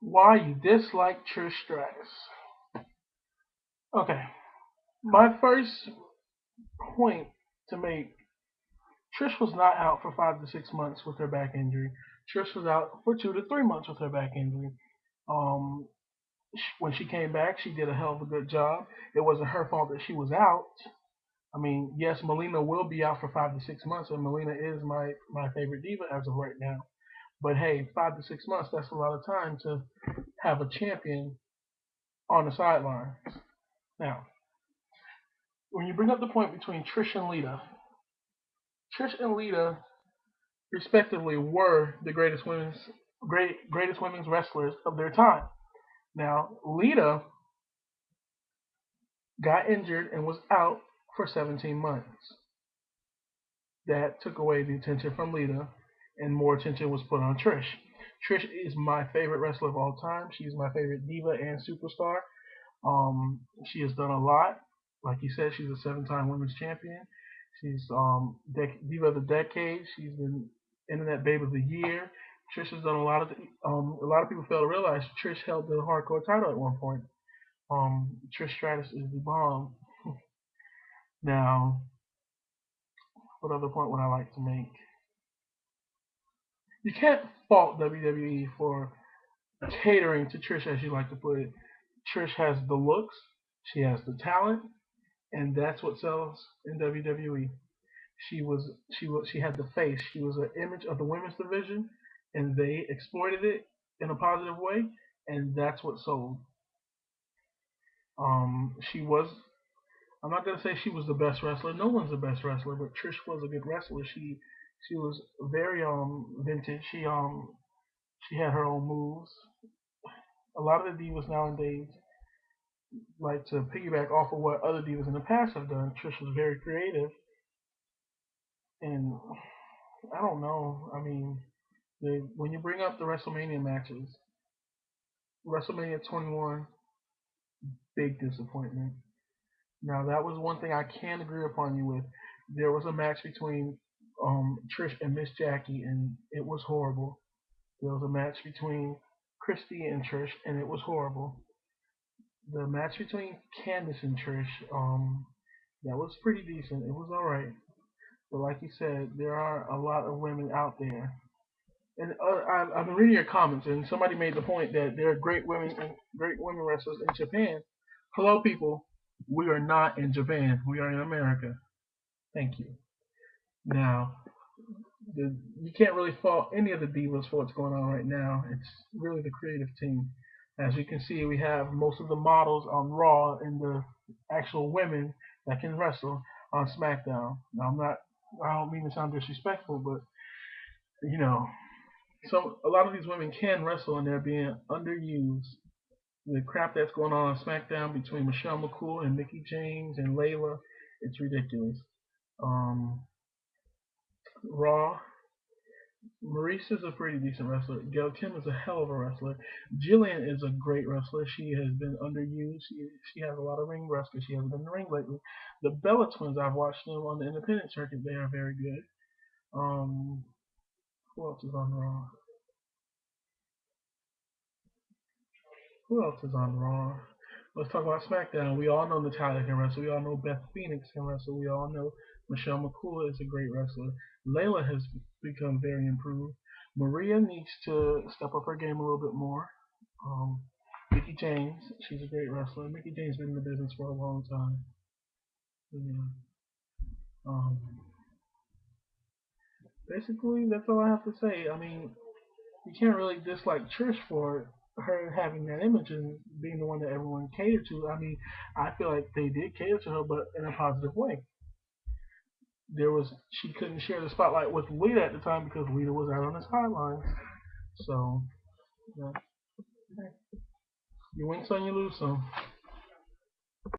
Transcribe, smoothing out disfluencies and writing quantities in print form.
Why you dislike Trish Stratus? Okay, my first point to make: Trish was not out for 5 to 6 months with her back injury. Trish was out for 2 to 3 months with her back injury. Um, when she came back, she did a hell of a good job. It wasn't her fault that she was out. I mean, yes, Melina will be out for 5 to 6 months, and Melina is my favorite diva as of right now. But hey, 5 to 6 months, that's a lot of time to have a champion on the sidelines. Now, when you bring up the point between Trish and Lita respectively were the greatest women's wrestlers of their time. Now, Lita got injured and was out for 17 months. That took away the attention from Lita, and more attention was put on Trish. Trish is my favorite wrestler of all time. She's my favorite diva and superstar. She has done a lot. Like you said, she's a seven-time women's champion. She's diva of the decade. She's been internet babe of the year. Trish has done a lot of. A lot of people fail to realize Trish held the hardcore title at one point. Trish Stratus is the bomb. Now, what other point would I like to make? You can't fault WWE for catering to Trish, as you like to put it. Trish has the looks, she has the talent, and that's what sells in WWE. She had the face. She was an image of the women's division, and they exploited it in a positive way, and that's what sold. She was. I'm not gonna say she was the best wrestler. No one's the best wrestler, but Trish was a good wrestler. She was very vintage. She had her own moves. A lot of the divas nowadays like to piggyback off of what other divas in the past have done. Trish was very creative, and I don't know. I mean, when you bring up the WrestleMania matches, WrestleMania 21, big disappointment. Now that was one thing I can agree upon you with. There was a match between Trish and Miss Jackie, and it was horrible. There was a match between Christy and Trish, and it was horrible. The match between Candice and Trish, that was pretty decent. It was all right. But like you said, there are a lot of women out there. And I've been reading your comments, and somebody made the point that there are great women wrestlers in Japan. Hello, people. We are not in Japan. We are in America. Thank you. Now, you can't really fault any of the divas for what's going on right now. It's really the creative team. As you can see, we have most of the models on Raw and the actual women that can wrestle on SmackDown. Now, I don't mean to sound disrespectful, but you know, so a lot of these women can wrestle and they're being underused. The crap that's going on SmackDown between Michelle McCool and Mickey James and Layla, it's ridiculous. Um, Raw, Maurice is a pretty decent wrestler. Gail Kim is a hell of a wrestler. Jillian is a great wrestler. She has been underused. She has a lot of ring rust because she hasn't been in the ring lately. The Bella Twins, I've watched them on the independent circuit. They are very good. Um, who else is on Raw? Who else is on Raw? Let's talk about SmackDown. We all know Natalia can wrestle. We all know Beth Phoenix can wrestle. We all know Michelle McCool is a great wrestler. Layla has become very improved. Maria needs to step up her game a little bit more. Um, Mickey James, she's a great wrestler. Mickey James has been in the business for a long time. Yeah. Um, basically, that's all I have to say. I mean, you can't really dislike Trish for her having that image and being the one that everyone catered to. I mean, I feel like they did cater to her, but in a positive way. She couldn't share the spotlight with Lita at the time because Lita was out on the sidelines. So, yeah, you win some, you lose some.